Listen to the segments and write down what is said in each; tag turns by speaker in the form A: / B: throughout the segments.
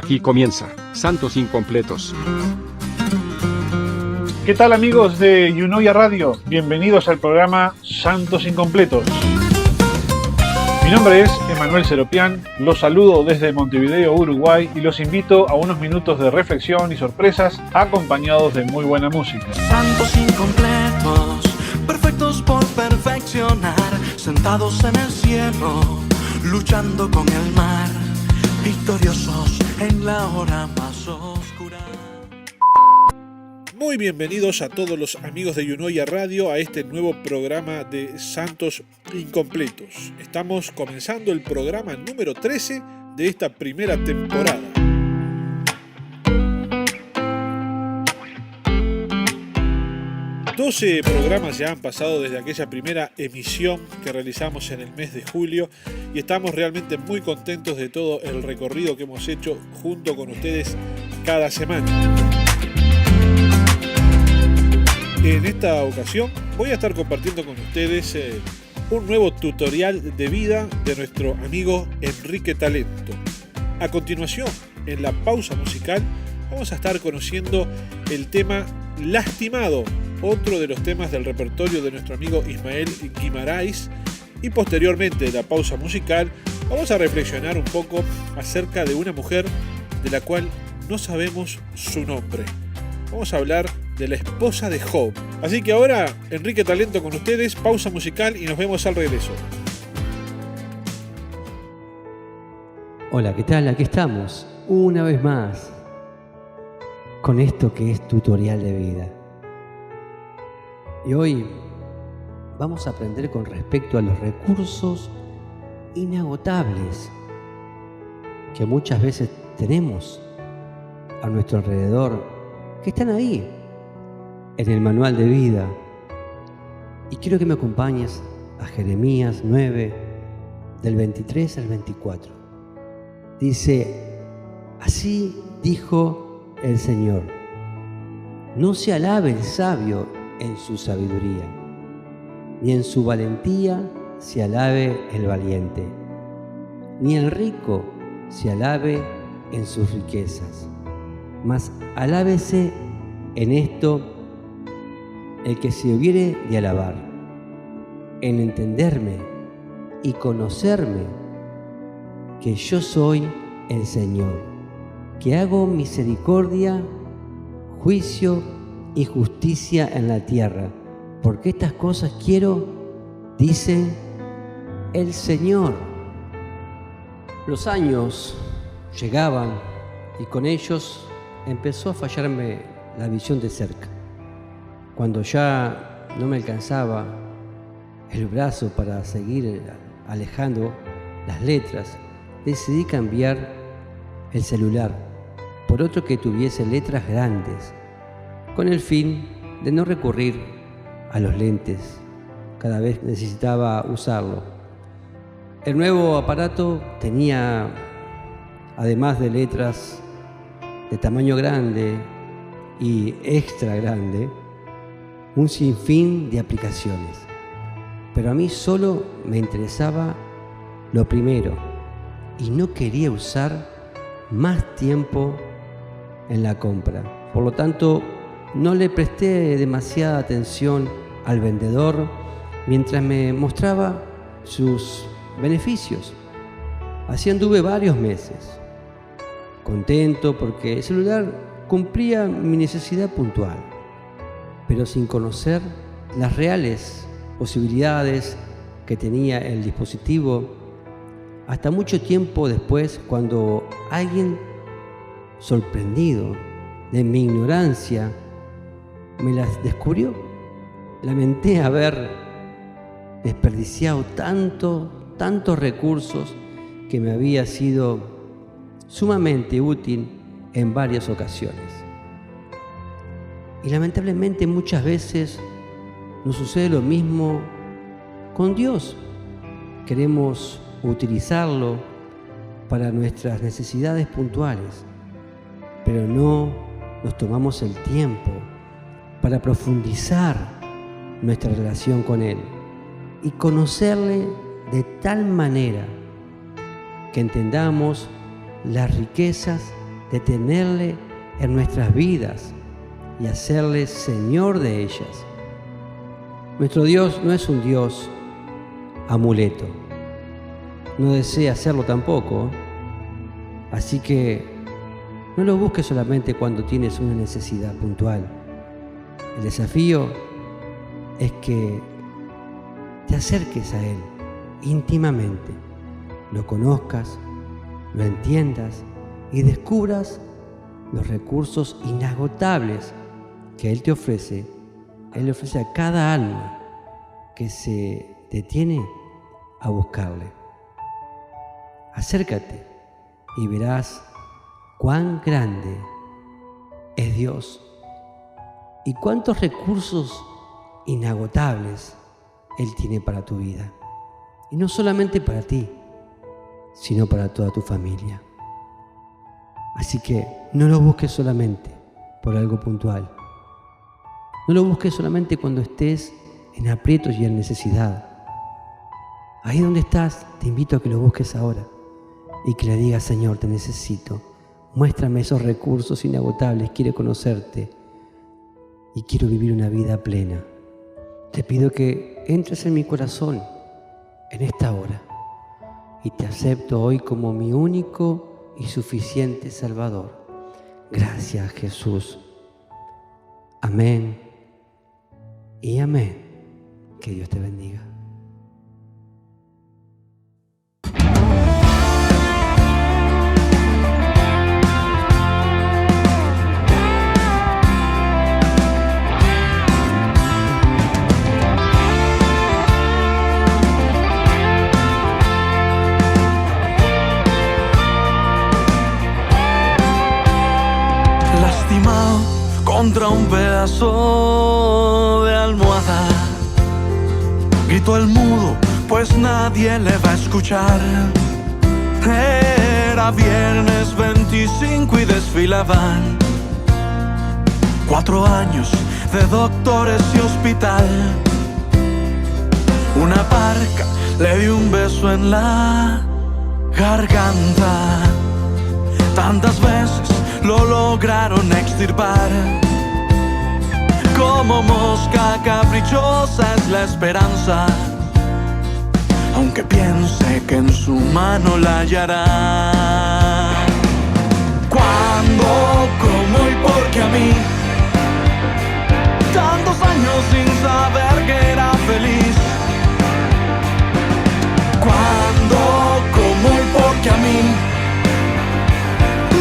A: Aquí comienza Santos Incompletos.
B: ¿Qué tal, amigos de Yunoya Radio? Bienvenidos al programa Santos Incompletos. Mi nombre es Emanuel Seropián, los saludo desde Montevideo, Uruguay, y los invito a unos minutos de reflexión y sorpresas acompañados de muy buena música.
C: Santos incompletos, perfectos por perfeccionar, sentados en el cielo, luchando con el mar, victoriosos en la hora más oscura.
D: Muy bienvenidos a todos los amigos de Yunoya Radio a este nuevo programa de Santos Incompletos. Estamos comenzando el programa número 13 de esta primera temporada. Doce programas ya han pasado desde aquella primera emisión que realizamos en el mes de julio y estamos realmente muy contentos de todo el recorrido que hemos hecho junto con ustedes cada semana. En esta ocasión voy a estar compartiendo con ustedes un nuevo tutorial de vida de nuestro amigo Enrique Talento. A continuación, en la pausa musical, vamos a estar conociendo el tema Lastimado, otro de los temas del repertorio de nuestro amigo Ismael Guimarães, y posteriormente de la pausa musical vamos a reflexionar un poco acerca de una mujer de la cual no sabemos su nombre. Vamos a hablar de la esposa de Job. Así que ahora, Enrique Talento con ustedes, pausa musical y nos vemos al regreso.
E: Hola, ¿qué tal? Aquí estamos, una vez más, con esto que es tutorial de vida. Y hoy vamos a aprender con respecto a los recursos inagotables que muchas veces tenemos a nuestro alrededor, que están ahí, en el manual de vida. Y quiero que me acompañes a Jeremías 9, del 23 al 24. Dice: así dijo el Señor, no se alabe el sabio en su sabiduría, ni en su valentía se alabe el valiente, ni el rico se alabe en sus riquezas, mas alábese en esto el que se hubiere de alabar, en entenderme y conocerme, que yo soy el Señor, que hago misericordia, juicio y justicia en la tierra, porque estas cosas quiero, dice el Señor. Los años llegaban y con ellos empezó a fallarme la visión de cerca. Cuando ya no me alcanzaba el brazo para seguir alejando las letras, decidí cambiar el celular por otro que tuviese letras grandes, con el fin de no recurrir a los lentes cada vez que necesitaba usarlo. El nuevo aparato tenía, además de letras de tamaño grande y extra grande, un sinfín de aplicaciones. Pero a mí solo me interesaba lo primero y no quería usar más tiempo en la compra. Por lo tanto, no le presté demasiada atención al vendedor mientras me mostraba sus beneficios. Así anduve varios meses, contento porque el celular cumplía mi necesidad puntual, pero sin conocer las reales posibilidades que tenía el dispositivo, hasta mucho tiempo después, cuando alguien, sorprendido de mi ignorancia, me las descubrió. Lamenté haber desperdiciado tantos recursos que me había sido sumamente útil en varias ocasiones. Y lamentablemente muchas veces nos sucede lo mismo con Dios. Queremos utilizarlo para nuestras necesidades puntuales, pero no nos tomamos el tiempo para profundizar nuestra relación con Él y conocerle de tal manera que entendamos las riquezas de tenerle en nuestras vidas y hacerle Señor de ellas. Nuestro Dios no es un Dios amuleto, no desea hacerlo tampoco, así que no lo busques solamente cuando tienes una necesidad puntual. El desafío es que te acerques a Él íntimamente, lo conozcas, lo entiendas y descubras los recursos inagotables que Él te ofrece. Él le ofrece a cada alma que se detiene a buscarle. Acércate y verás cuán grande es Dios y cuántos recursos inagotables Él tiene para tu vida. Y no solamente para ti, sino para toda tu familia. Así que no lo busques solamente por algo puntual. No lo busques solamente cuando estés en aprietos y en necesidad. Ahí donde estás, te invito a que lo busques ahora y que le digas: Señor, te necesito. Muéstrame esos recursos inagotables. Quiero conocerte y quiero vivir una vida plena. Te pido que entres en mi corazón en esta hora y te acepto hoy como mi único y suficiente Salvador. Gracias, Jesús. Amén y amén. Que Dios te bendiga.
C: Lastimado contra un pedazo de almohada, gritó el mudo, pues nadie le va a escuchar. Era viernes 25 y desfilaban 4 años de doctores y hospital. Una parca le dio un beso en la garganta. Tantas veces lo lograron extirpar. Como mosca caprichosa es la esperanza, aunque piense que en su mano la hallará. Cuando, cómo y por qué a mí, tantos años sin saber que era feliz. Cuando, cómo y por qué a mí,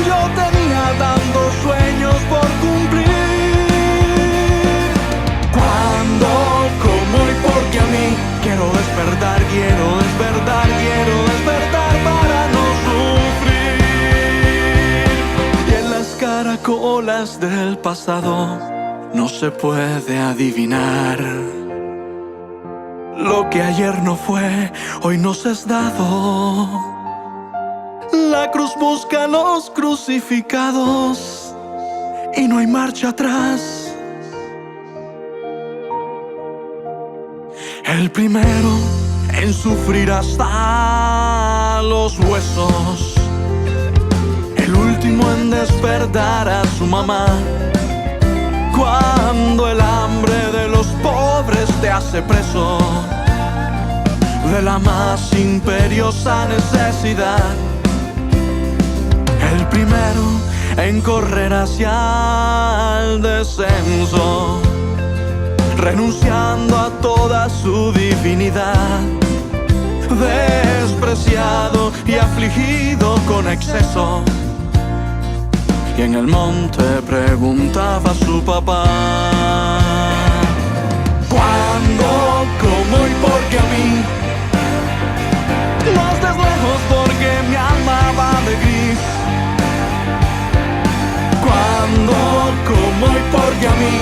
C: yo tenía tantos sueños por cumplir. Cuando, cómo y por qué a mí, quiero despertar para no sufrir. Y en las caracolas del pasado no se puede adivinar. Lo que ayer no fue, hoy nos es dado. La cruz busca a los crucificados y no hay marcha atrás. El primero en sufrir hasta los huesos, el último en despertar a su mamá. Cuando el hambre de los pobres te hace preso de la más imperiosa necesidad. El primero en correr hacia el descenso, renunciando a toda su divinidad, despreciado y afligido con exceso. Y en el monte preguntaba a su papá: ¿cuándo, cómo y por qué a mí? No estés lejos porque mi alma va de gris. ¿Cuándo, cómo y por qué a mí?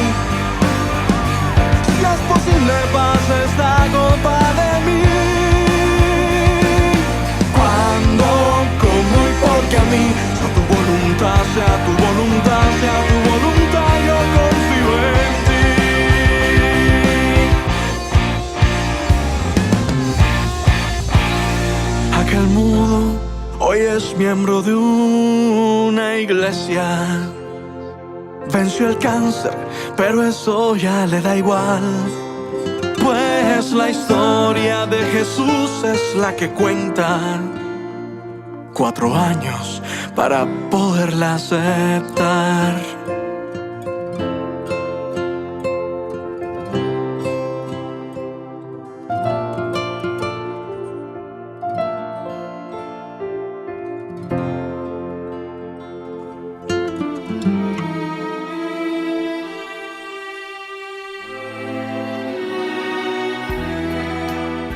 C: Si es posible pasa esta copa de mí. ¿Cuándo, cómo y por qué a mí? Sea tu voluntad, sea tu voluntad, sea tu voluntad, yo confío en ti. Aquel mudo hoy es miembro de un una iglesia. Venció el cáncer, pero eso ya le da igual. Pues la historia de Jesús es la que cuenta. 4 años para poderla aceptar.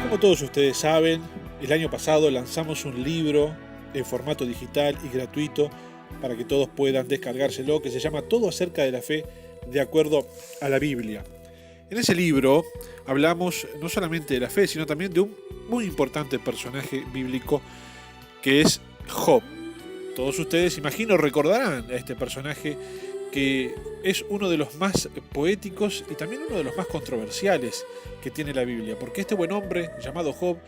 D: Como todos ustedes saben, el año pasado lanzamos un libro en formato digital y gratuito para que todos puedan descargárselo, que se llama Todo acerca de la fe de acuerdo a la Biblia. En ese libro hablamos no solamente de la fe, sino también de un muy importante personaje bíblico que es Job. Todos ustedes, imagino, recordarán a este personaje que es uno de los más poéticos y también uno de los más controversiales que tiene la Biblia, porque este buen hombre llamado Job,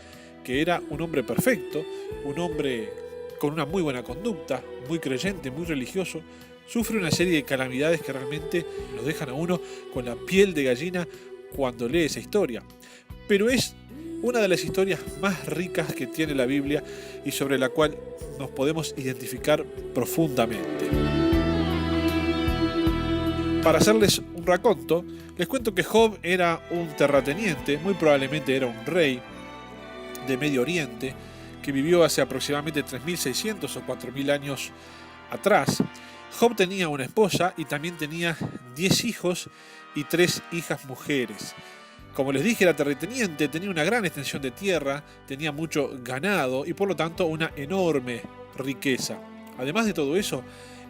D: que era un hombre perfecto, un hombre con una muy buena conducta, muy creyente, muy religioso, sufre una serie de calamidades que realmente lo dejan a uno con la piel de gallina cuando lee esa historia. Pero es una de las historias más ricas que tiene la Biblia y sobre la cual nos podemos identificar profundamente. Para hacerles un raconto, les cuento que Job era un terrateniente, muy probablemente era un rey de Medio Oriente, que vivió hace aproximadamente 3.600 o 4.000 años atrás. Job tenía una esposa y también tenía 10 hijos y 3 hijas mujeres. Como les dije, era terrateniente, tenía una gran extensión de tierra, tenía mucho ganado y por lo tanto una enorme riqueza. Además de todo eso,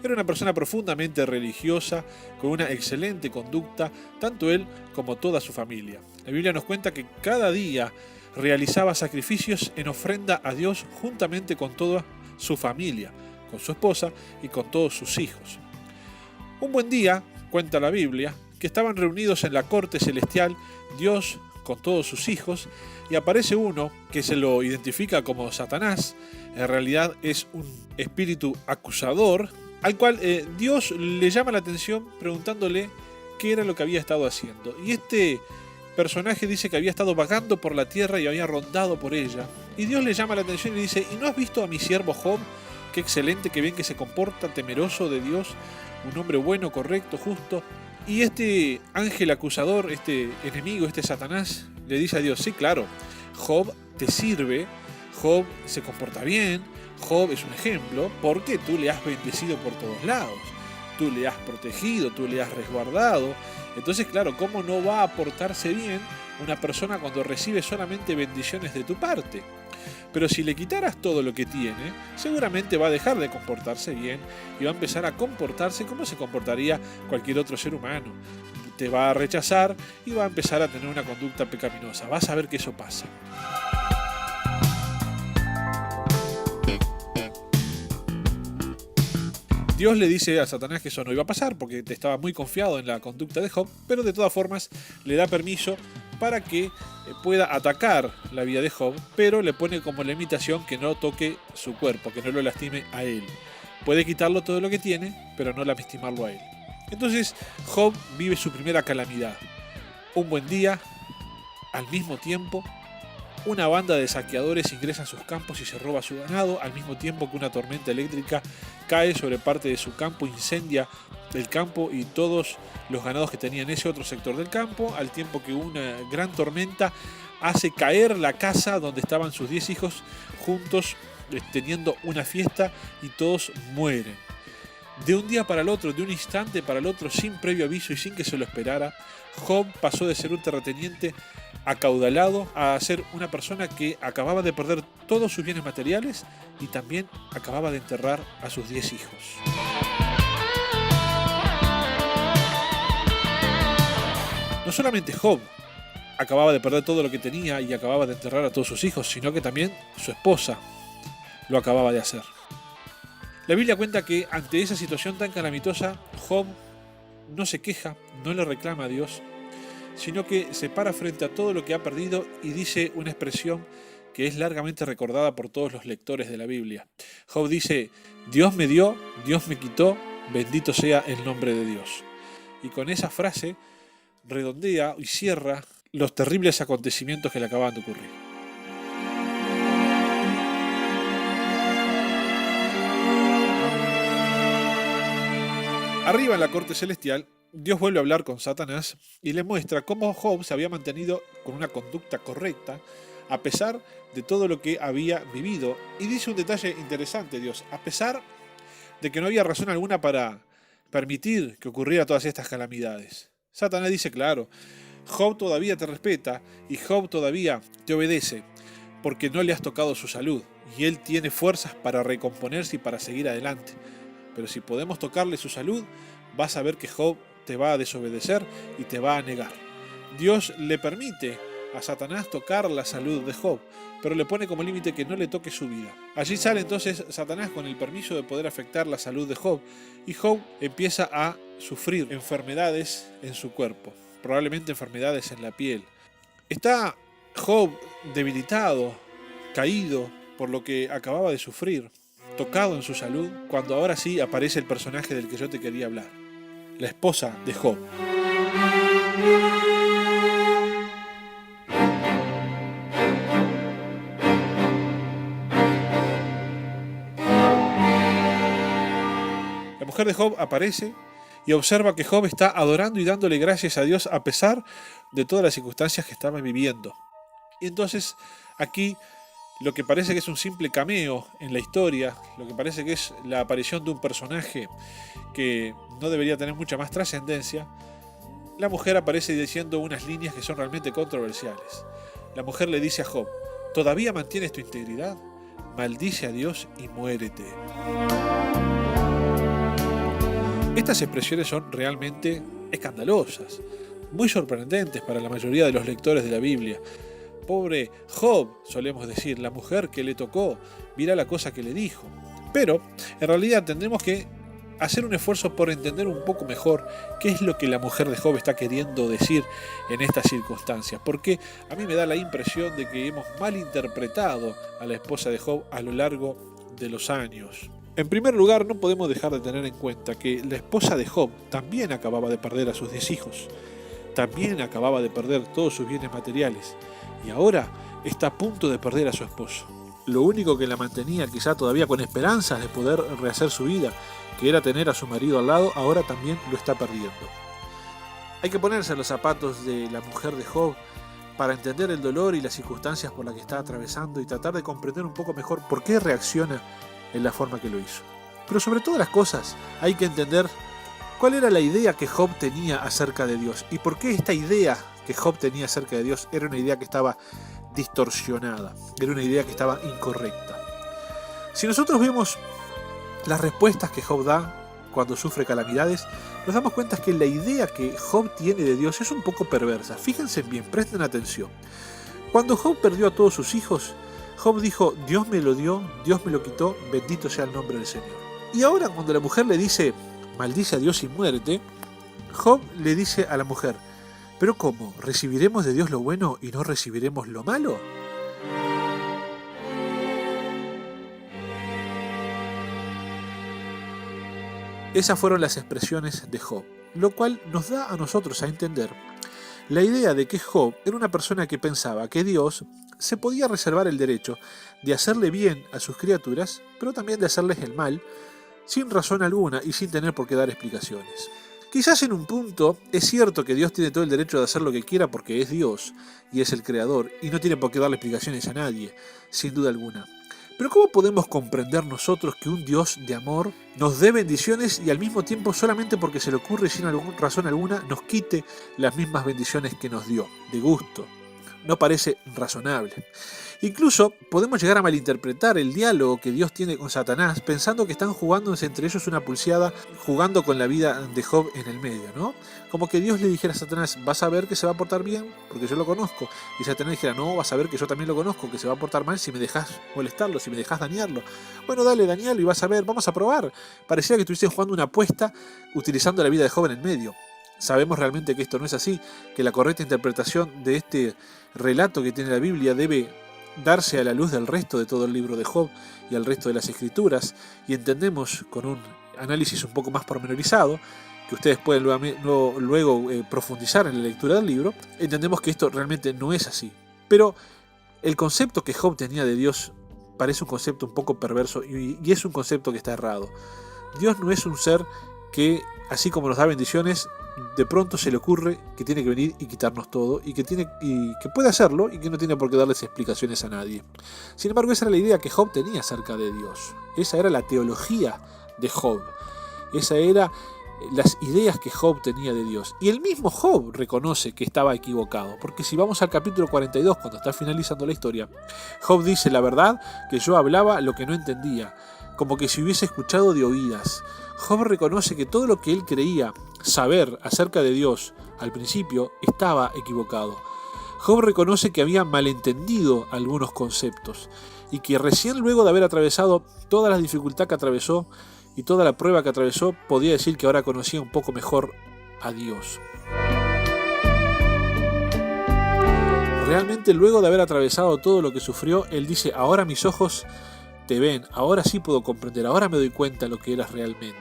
D: era una persona profundamente religiosa, con una excelente conducta, tanto él como toda su familia. La Biblia nos cuenta que cada día realizaba sacrificios en ofrenda a Dios juntamente con toda su familia, con su esposa y con todos sus hijos. Un buen día, cuenta la Biblia, que estaban reunidos en la corte celestial Dios con todos sus hijos y aparece uno que se lo identifica como Satanás. En realidad es un espíritu acusador al cual Dios le llama la atención preguntándole qué era lo que había estado haciendo. Y este personaje dice que había estado vagando por la tierra y había rondado por ella. Y Dios le llama la atención y le dice: ¿y no has visto a mi siervo Job? Qué excelente, qué bien que se comporta, temeroso de Dios, un hombre bueno, correcto, justo. Y este ángel acusador, este enemigo, este Satanás, le dice a Dios: sí, claro, Job te sirve, Job se comporta bien, Job es un ejemplo, porque tú le has bendecido por todos lados, tú le has protegido, tú le has resguardado. Entonces, claro, ¿cómo no va a portarse bien una persona cuando recibe solamente bendiciones de tu parte? Pero si le quitaras todo lo que tiene, seguramente va a dejar de comportarse bien y va a empezar a comportarse como se comportaría cualquier otro ser humano. Te va a rechazar y va a empezar a tener una conducta pecaminosa. Vas a ver que eso pasa. Dios le dice a Satanás que eso no iba a pasar porque estaba muy confiado en la conducta de Job, pero de todas formas le da permiso para que pueda atacar la vida de Job, pero le pone como limitación que no toque su cuerpo, que no lo lastime a él. Puede quitarlo todo lo que tiene, pero no lastimarlo a él. Entonces Job vive su primera calamidad. Un buen día, al mismo tiempo, una banda de saqueadores ingresa en sus campos y se roba su ganado, al mismo tiempo que una tormenta eléctrica cae sobre parte de su campo, incendia el campo y todos los ganados que tenía en ese otro sector del campo, al tiempo que una gran tormenta hace caer la casa donde estaban sus 10 hijos juntos teniendo una fiesta y todos mueren. De un día para el otro, de un instante para el otro, sin previo aviso y sin que se lo esperara, Job pasó de ser un terrateniente acaudalado a ser una persona que acababa de perder todos sus bienes materiales y también acababa de enterrar a sus 10 hijos. No solamente Job acababa de perder todo lo que tenía y acababa de enterrar a todos sus hijos, sino que también su esposa lo acababa de hacer. La Biblia cuenta que ante esa situación tan calamitosa, Job no se queja, no le reclama a Dios, sino que se para frente a todo lo que ha perdido y dice una expresión que es largamente recordada por todos los lectores de la Biblia. Job dice: Dios me dio Dios me quitó, bendito sea el nombre de Dios. Y con esa frase redondea y cierra los terribles acontecimientos que le acababan de ocurrir. Arriba en la corte celestial, Dios vuelve a hablar con Satanás y le muestra cómo Job se había mantenido con una conducta correcta a pesar de todo lo que había vivido. Y dice un detalle interesante Dios, a pesar de que no había razón alguna para permitir que ocurrieran todas estas calamidades. Satanás dice, claro, Job todavía te respeta y Job todavía te obedece porque no le has tocado su salud y él tiene fuerzas para recomponerse y para seguir adelante. Pero si podemos tocarle su salud, vas a ver que Job te va a desobedecer y te va a negar. Dios le permite a Satanás tocar la salud de Job, pero le pone como límite que no le toque su vida. Allí sale entonces Satanás con el permiso de poder afectar la salud de Job, y Job empieza a sufrir enfermedades en su cuerpo, probablemente enfermedades en la piel. Está Job debilitado, caído por lo que acababa de sufrir, tocado en su salud, cuando ahora sí aparece el personaje del que yo te quería hablar, la esposa de Job. La mujer de Job aparece y observa que Job está adorando y dándole gracias a Dios a pesar de todas las circunstancias que estaba viviendo. Y entonces aquí lo que parece que es un simple cameo en la historia, lo que parece que es la aparición de un personaje que no debería tener mucha más trascendencia, la mujer aparece diciendo unas líneas que son realmente controversiales. La mujer le dice a Job, ¿todavía mantienes tu integridad? Maldice a Dios y muérete. Estas expresiones son realmente escandalosas, muy sorprendentes para la mayoría de los lectores de la Biblia. Pobre Job, solemos decir, la mujer que le tocó, mira la cosa que le dijo. Pero, en realidad tendremos que hacer un esfuerzo por entender un poco mejor qué es lo que la mujer de Job está queriendo decir en estas circunstancias, porque a mí me da la impresión de que hemos malinterpretado a la esposa de Job a lo largo de los años. En primer lugar, no podemos dejar de tener en cuenta que la esposa de Job también acababa de perder a sus 10 hijos, también acababa de perder todos sus bienes materiales, y ahora está a punto de perder a su esposo. Lo único que la mantenía quizá todavía con esperanzas de poder rehacer su vida, que era tener a su marido al lado, ahora también lo está perdiendo. Hay que ponerse en los zapatos de la mujer de Job para entender el dolor y las circunstancias por las que está atravesando y tratar de comprender un poco mejor por qué reacciona en la forma que lo hizo. Pero sobre todas las cosas hay que entender cuál era la idea que Job tenía acerca de Dios y por qué esta idea que Job tenía acerca de Dios era una idea que estaba distorsionada, era una idea que estaba incorrecta. Si nosotros vemos las respuestas que Job da cuando sufre calamidades, nos damos cuenta que la idea que Job tiene de Dios es un poco perversa. Fíjense bien, presten atención. Cuando Job perdió a todos sus hijos, Job dijo, Dios me lo dio, Dios me lo quitó, bendito sea el nombre del Señor. Y ahora cuando la mujer le dice, maldice a Dios y muérete, Job le dice a la mujer, ¿pero cómo? ¿Recibiremos de Dios lo bueno y no recibiremos lo malo? Esas fueron las expresiones de Job, lo cual nos da a nosotros a entender la idea de que Job era una persona que pensaba que Dios se podía reservar el derecho de hacerle bien a sus criaturas, pero también de hacerles el mal, sin razón alguna y sin tener por qué dar explicaciones. Quizás en un punto es cierto que Dios tiene todo el derecho de hacer lo que quiera porque es Dios y es el creador y no tiene por qué darle explicaciones a nadie, sin duda alguna. Pero ¿cómo podemos comprender nosotros que un Dios de amor nos dé bendiciones y al mismo tiempo solamente porque se le ocurre sin razón alguna nos quite las mismas bendiciones que nos dio, de gusto? No parece razonable. Incluso podemos llegar a malinterpretar el diálogo que Dios tiene con Satanás pensando que están jugándose entre ellos una pulseada, jugando con la vida de Job en el medio, ¿no? Como que Dios le dijera a Satanás, vas a ver que se va a portar bien porque yo lo conozco. Y Satanás dijera, no, vas a ver que yo también lo conozco, que se va a portar mal si me dejas molestarlo, si me dejas dañarlo. Bueno, dale, dañalo y vas a ver, vamos a probar. Parecía que estuviesen jugando una apuesta utilizando la vida de Job en el medio. Sabemos realmente que esto no es así, que la correcta interpretación de este relato que tiene la Biblia debe darse a la luz del resto de todo el libro de Job y al resto de las escrituras, y entendemos con un análisis un poco más pormenorizado, que ustedes pueden luego profundizar en la lectura del libro, entendemos que esto realmente no es así. Pero el concepto que Job tenía de Dios parece un concepto un poco perverso y es un concepto que está errado. Dios no es un ser que, así como nos da bendiciones, de pronto se le ocurre que tiene que venir y quitarnos todo y que puede hacerlo y que no tiene por qué darles explicaciones a nadie. Sin embargo, esa era la idea que Job tenía acerca de Dios. Esa era la teología de Job. Esa era las ideas que Job tenía de Dios. Y el mismo Job reconoce que estaba equivocado, porque si vamos al capítulo 42, cuando está finalizando la historia, Job dice: la verdad que yo hablaba lo que no entendía, como que si hubiese escuchado de oídas. Job reconoce que todo lo que él creía saber acerca de Dios al principio estaba equivocado. Job reconoce que había malentendido algunos conceptos y que recién luego de haber atravesado toda la dificultad que atravesó y toda la prueba que atravesó, podía decir que ahora conocía un poco mejor a Dios. Realmente, luego de haber atravesado todo lo que sufrió, él dice: ahora mis ojos te ven, ahora sí puedo comprender, ahora me doy cuenta de lo que eras realmente.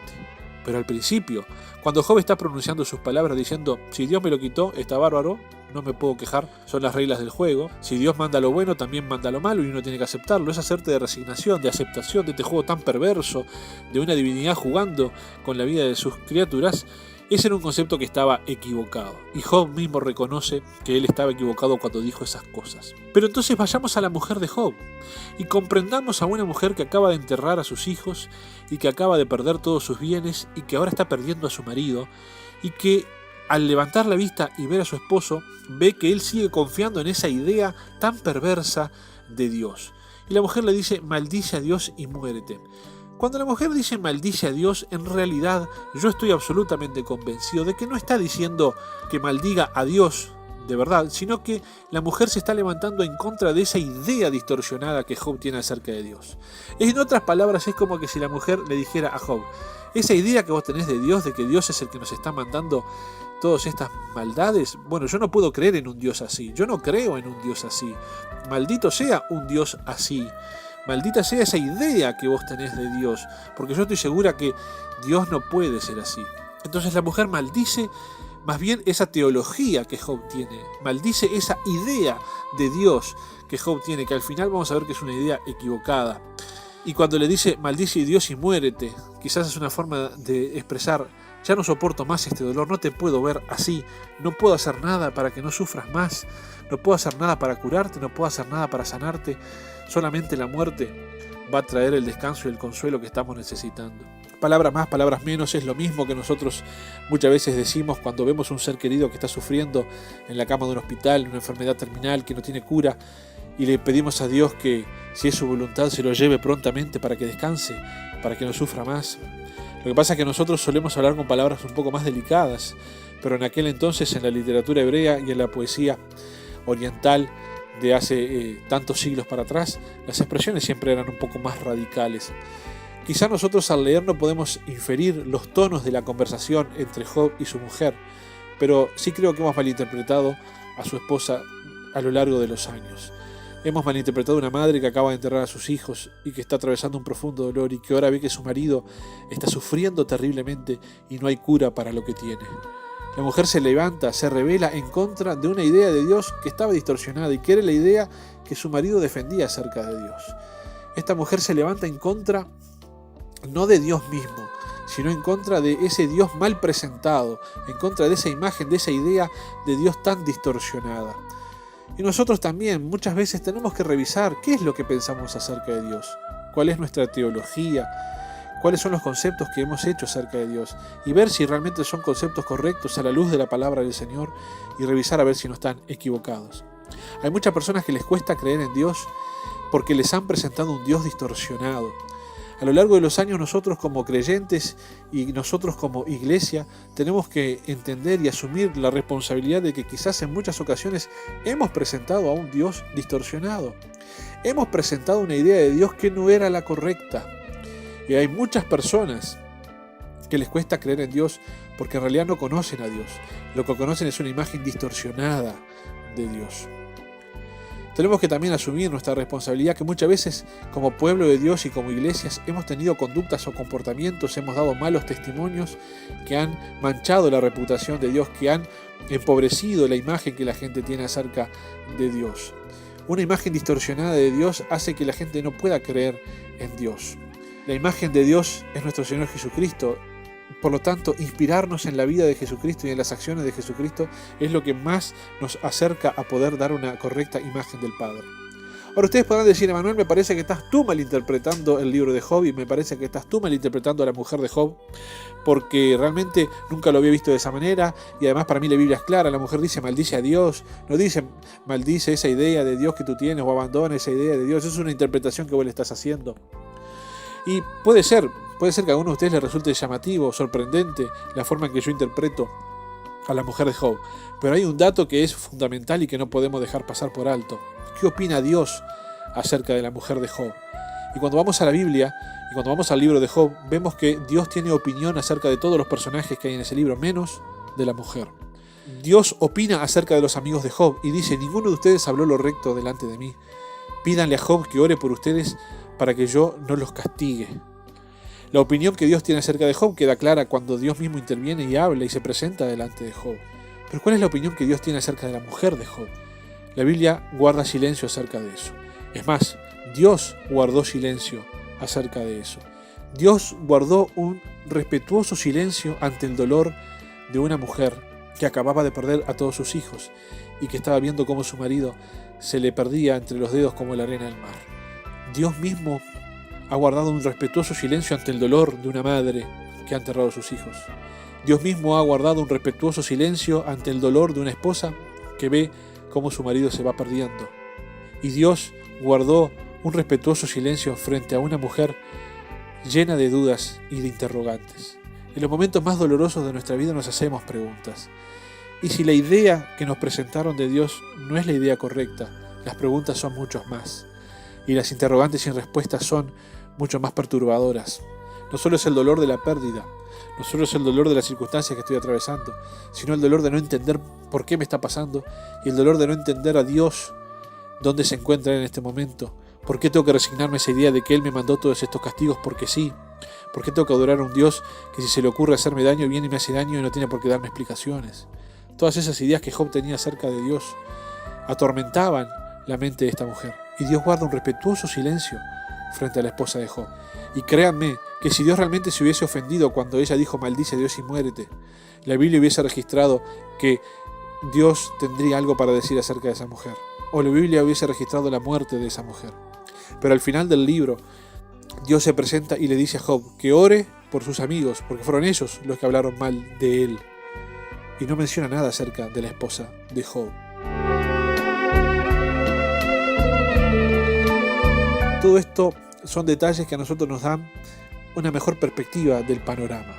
D: Pero al principio, cuando Job está pronunciando sus palabras diciendo: si Dios me lo quitó, está bárbaro, no me puedo quejar, son las reglas del juego. Si Dios manda lo bueno, también manda lo malo y uno tiene que aceptarlo. Es hacerte de resignación, de aceptación de este juego tan perverso, de una divinidad jugando con la vida de sus criaturas. Ese era un concepto que estaba equivocado. Y Job mismo reconoce que él estaba equivocado cuando dijo esas cosas. Pero entonces vayamos a la mujer de Job y comprendamos a una mujer que acaba de enterrar a sus hijos y que acaba de perder todos sus bienes y que ahora está perdiendo a su marido y que al levantar la vista y ver a su esposo, ve que él sigue confiando en esa idea tan perversa de Dios. Y la mujer le dice: maldice a Dios y muérete. Cuando la mujer dice maldice a Dios, en realidad yo estoy absolutamente convencido de que no está diciendo que maldiga a Dios de verdad, sino que la mujer se está levantando en contra de esa idea distorsionada que Job tiene acerca de Dios. En otras palabras, es como que si la mujer le dijera a Job: esa idea que vos tenés de Dios, de que Dios es el que nos está mandando todas estas maldades, bueno, yo no puedo creer en un Dios así, yo no creo en un Dios así, maldito sea un Dios así. Maldita sea esa idea que vos tenés de Dios, porque yo estoy segura que Dios no puede ser así. Entonces la mujer maldice más bien esa teología que Job tiene, maldice esa idea de Dios que Job tiene, que al final vamos a ver que es una idea equivocada. Y cuando le dice maldice a Dios y muérete, quizás es una forma de expresar: ya no soporto más este dolor, no te puedo ver así, no puedo hacer nada para que no sufras más, no puedo hacer nada para curarte, no puedo hacer nada para sanarte, solamente la muerte va a traer el descanso y el consuelo que estamos necesitando. Palabras más, palabras menos, es lo mismo que nosotros muchas veces decimos cuando vemos un ser querido que está sufriendo en la cama de un hospital, una enfermedad terminal que no tiene cura, y le pedimos a Dios que, si es su voluntad, se lo lleve prontamente para que descanse, para que no sufra más. Lo que pasa es que nosotros solemos hablar con palabras un poco más delicadas, pero en aquel entonces, en la literatura hebrea y en la poesía oriental de hace tantos siglos para atrás, las expresiones siempre eran un poco más radicales. Quizá nosotros al leer no podemos inferir los tonos de la conversación entre Job y su mujer, pero sí creo que hemos malinterpretado a su esposa a lo largo de los años. Hemos malinterpretado a una madre que acaba de enterrar a sus hijos y que está atravesando un profundo dolor y que ahora ve que su marido está sufriendo terriblemente y no hay cura para lo que tiene. La mujer se levanta, se revela en contra de una idea de Dios que estaba distorsionada y que era la idea que su marido defendía acerca de Dios. Esta mujer se levanta en contra no de Dios mismo, sino en contra de ese Dios mal presentado, en contra de esa imagen, de esa idea de Dios tan distorsionada. Y nosotros también muchas veces tenemos que revisar qué es lo que pensamos acerca de Dios, cuál es nuestra teología, cuáles son los conceptos que hemos hecho acerca de Dios y ver si realmente son conceptos correctos a la luz de la palabra del Señor y revisar a ver si no están equivocados. Hay muchas personas que les cuesta creer en Dios porque les han presentado un Dios distorsionado. A lo largo de los años nosotros como creyentes y nosotros como iglesia tenemos que entender y asumir la responsabilidad de que quizás en muchas ocasiones hemos presentado a un Dios distorsionado. Hemos presentado una idea de Dios que no era la correcta. Y hay muchas personas que les cuesta creer en Dios porque en realidad no conocen a Dios. Lo que conocen es una imagen distorsionada de Dios. Tenemos que también asumir nuestra responsabilidad, que muchas veces como pueblo de Dios y como iglesias hemos tenido conductas o comportamientos, hemos dado malos testimonios que han manchado la reputación de Dios, que han empobrecido la imagen que la gente tiene acerca de Dios. Una imagen distorsionada de Dios hace que la gente no pueda creer en Dios. La imagen de Dios es nuestro Señor Jesucristo. Por lo tanto, inspirarnos en la vida de Jesucristo y en las acciones de Jesucristo es lo que más nos acerca a poder dar una correcta imagen del Padre. Ahora ustedes podrán decir, Emanuel, me parece que estás tú malinterpretando el libro de Job y me parece que estás tú malinterpretando a la mujer de Job, porque realmente nunca lo había visto de esa manera y además para mí la Biblia es clara. La mujer dice maldice a Dios, no dice maldice esa idea de Dios que tú tienes o abandona esa idea de Dios. Es una interpretación que vos le estás haciendo. Y puede ser que a alguno de ustedes les resulte llamativo, sorprendente la forma en que yo interpreto a la mujer de Job, pero hay un dato que es fundamental y que no podemos dejar pasar por alto. ¿Qué opina Dios acerca de la mujer de Job? Y cuando vamos a la Biblia y cuando vamos al libro de Job, vemos que Dios tiene opinión acerca de todos los personajes que hay en ese libro, menos de la mujer. Dios opina acerca de los amigos de Job y dice, ninguno de ustedes habló lo recto delante de mí. Pídanle a Job que ore por ustedes para que yo no los castigue. La opinión que Dios tiene acerca de Job queda clara cuando Dios mismo interviene y habla y se presenta delante de Job. Pero ¿cuál es la opinión que Dios tiene acerca de la mujer de Job? La Biblia guarda silencio acerca de eso. Es más, Dios guardó silencio acerca de eso. Dios guardó un respetuoso silencio ante el dolor de una mujer que acababa de perder a todos sus hijos y que estaba viendo cómo su marido se le perdía entre los dedos como la arena del mar. Dios mismo ha guardado un respetuoso silencio ante el dolor de una madre que ha enterrado a sus hijos. Dios mismo ha guardado un respetuoso silencio ante el dolor de una esposa que ve cómo su marido se va perdiendo. Y Dios guardó un respetuoso silencio frente a una mujer llena de dudas y de interrogantes. En los momentos más dolorosos de nuestra vida nos hacemos preguntas. Y si la idea que nos presentaron de Dios no es la idea correcta, las preguntas son muchos más. Y las interrogantes sin respuesta son mucho más perturbadoras. No solo es el dolor de la pérdida, no solo es el dolor de las circunstancias que estoy atravesando, sino el dolor de no entender por qué me está pasando y el dolor de no entender a Dios dónde se encuentra en este momento. ¿Por qué tengo que resignarme a esa idea de que Él me mandó todos estos castigos porque sí? ¿Por qué tengo que adorar a un Dios que si se le ocurre hacerme daño viene y me hace daño y no tiene por qué darme explicaciones? Todas esas ideas que Job tenía acerca de Dios atormentaban la mente de esta mujer. Y Dios guarda un respetuoso silencio frente a la esposa de Job. Y créanme que si Dios realmente se hubiese ofendido cuando ella dijo maldice a Dios y muérete, la Biblia hubiese registrado que Dios tendría algo para decir acerca de esa mujer. O la Biblia hubiese registrado la muerte de esa mujer. Pero al final del libro, Dios se presenta y le dice a Job que ore por sus amigos, porque fueron ellos los que hablaron mal de él. Y no menciona nada acerca de la esposa de Job. Todo esto son detalles que a nosotros nos dan una mejor perspectiva del panorama.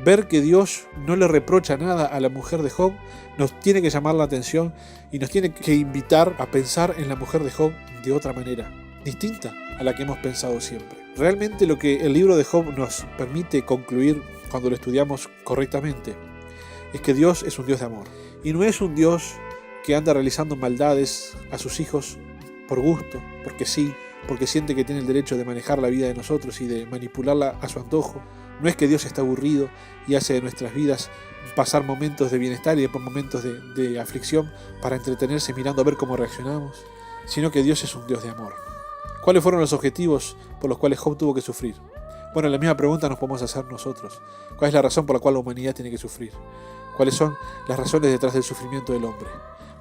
D: Ver que Dios no le reprocha nada a la mujer de Job nos tiene que llamar la atención y nos tiene que invitar a pensar en la mujer de Job de otra manera, distinta a la que hemos pensado siempre. Realmente lo que el libro de Job nos permite concluir cuando lo estudiamos correctamente es que Dios es un Dios de amor y no es un Dios que anda realizando maldades a sus hijos por gusto, porque sí, porque siente que tiene el derecho de manejar la vida de nosotros y de manipularla a su antojo. No es que Dios está aburrido y hace de nuestras vidas pasar momentos de bienestar y después momentos de aflicción para entretenerse mirando a ver cómo reaccionamos, sino que Dios es un Dios de amor. ¿Cuáles fueron los objetivos por los cuales Job tuvo que sufrir? Bueno, la misma pregunta nos podemos hacer nosotros. ¿Cuál es la razón por la cual la humanidad tiene que sufrir? ¿Cuáles son las razones detrás del sufrimiento del hombre?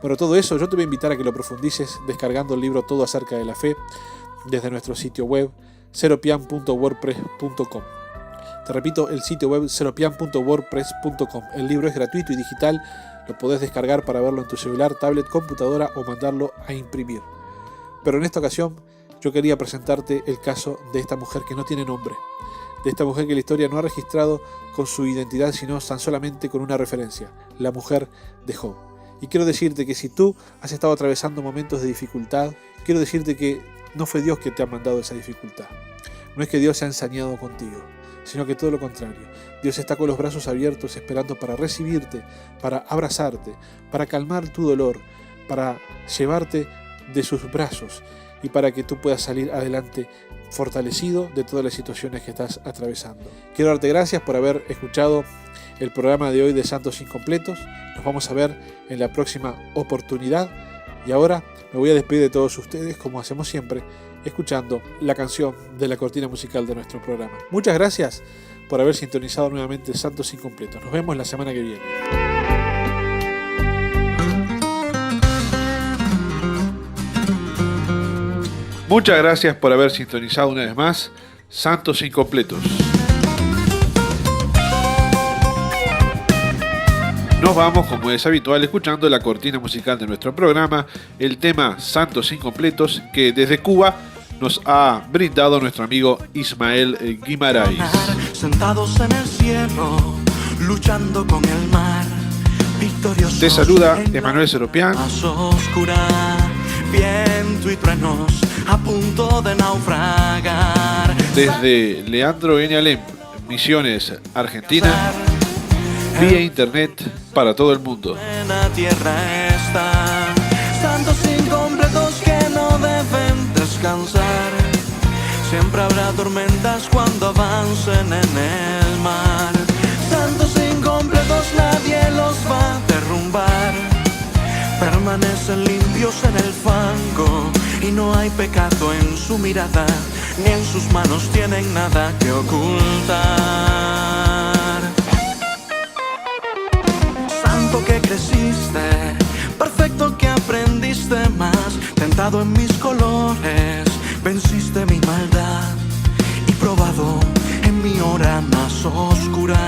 D: Bueno, todo eso yo te voy a invitar a que lo profundices descargando el libro Todo acerca de la fe desde nuestro sitio web seropian.wordpress.com. Te repito, el sitio web seropian.wordpress.com. El libro es gratuito y digital, lo podés descargar para verlo en tu celular, tablet, computadora o mandarlo a imprimir. Pero en esta ocasión yo quería presentarte el caso de esta mujer que no tiene nombre, de esta mujer que la historia no ha registrado con su identidad, sino tan solamente con una referencia, la mujer de Job. Y quiero decirte que si tú has estado atravesando momentos de dificultad, quiero decirte que no fue Dios que te ha mandado esa dificultad. No es que Dios se ha ensañado contigo, sino que todo lo contrario. Dios está con los brazos abiertos esperando para recibirte, para abrazarte, para calmar tu dolor, para llevarte de sus brazos y para que tú puedas salir adelante fortalecido de todas las situaciones que estás atravesando. Quiero darte gracias por haber escuchado el programa de hoy de Santos Incompletos. Nos vamos a ver en la próxima oportunidad y ahora me voy a despedir de todos ustedes como hacemos siempre, escuchando la canción de la cortina musical de nuestro programa. Muchas gracias por haber sintonizado nuevamente Santos Incompletos. Nos vemos la semana que viene. Muchas gracias por haber sintonizado una vez más Santos Incompletos. Nos vamos, como es habitual, escuchando la cortina musical de nuestro programa, el tema Santos Incompletos, que desde Cuba nos ha brindado nuestro amigo Ismael Guimarães.
C: Sentados en el cielo, luchando con el mar, victoriosos.
D: Te saluda Emanuel Seropián.
C: Oscura, viento y truenos a punto de naufragar.
D: Desde Leandro N. Alem, Misiones, Argentina, vía internet para todo el mundo.
C: En la tierra está, santos incompletos que no deben descansar. Siempre habrá tormentas cuando avancen en el mar. Santos incompletos nadie los va a derrumbar. Permanecen limpios en el fango y no hay pecado en su mirada, ni en sus manos tienen nada que ocultar. Santo que creciste, perfecto que aprendiste más, tentado en mis colores, venciste mi maldad y probado en mi hora más oscura.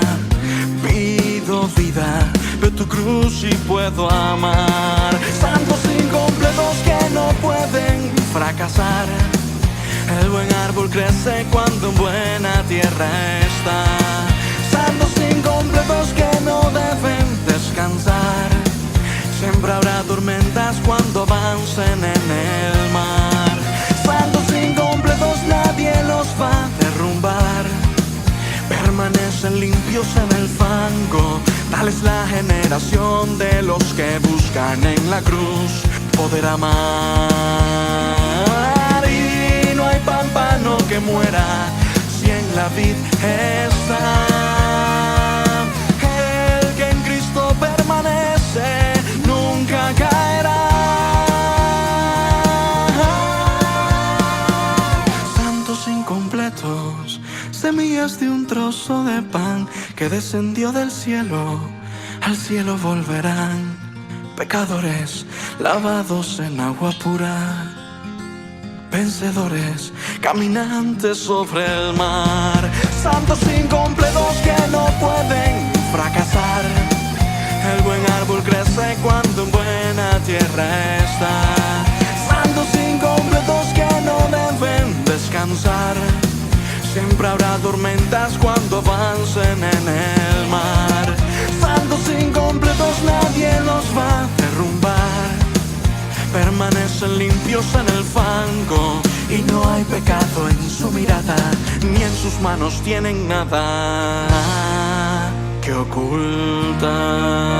C: Pido vida, veo tu cruz y puedo amar. Santos incompletos que no pueden fracasar. El buen árbol crece cuando en buena tierra está. Santos incompletos que no deben descansar. Siempre habrá tormentas cuando avancen en el mar. Santos incompletos nadie los va a derrumbar. Permanecen limpios en el fango. Tal es la generación de los que buscan en la cruz poder amar. Y no hay pámpano que muera si en la vid está. El que en Cristo permanece nunca caerá. Santos incompletos, semillas de un trozo de pan que descendió del cielo, al cielo volverán. Pecadores lavados en agua pura, vencedores caminantes sobre el mar. Santos incompletos que no pueden fracasar. El buen árbol crece cuando en buena tierra está. Santos incompletos que no deben descansar. Siempre habrá tormentas cuando avancen en el mar. Santos incompletos nadie los va a derrumbar. Permanecen limpios en el fango y no hay pecado en su mirada, ni en sus manos tienen nada que ocultar.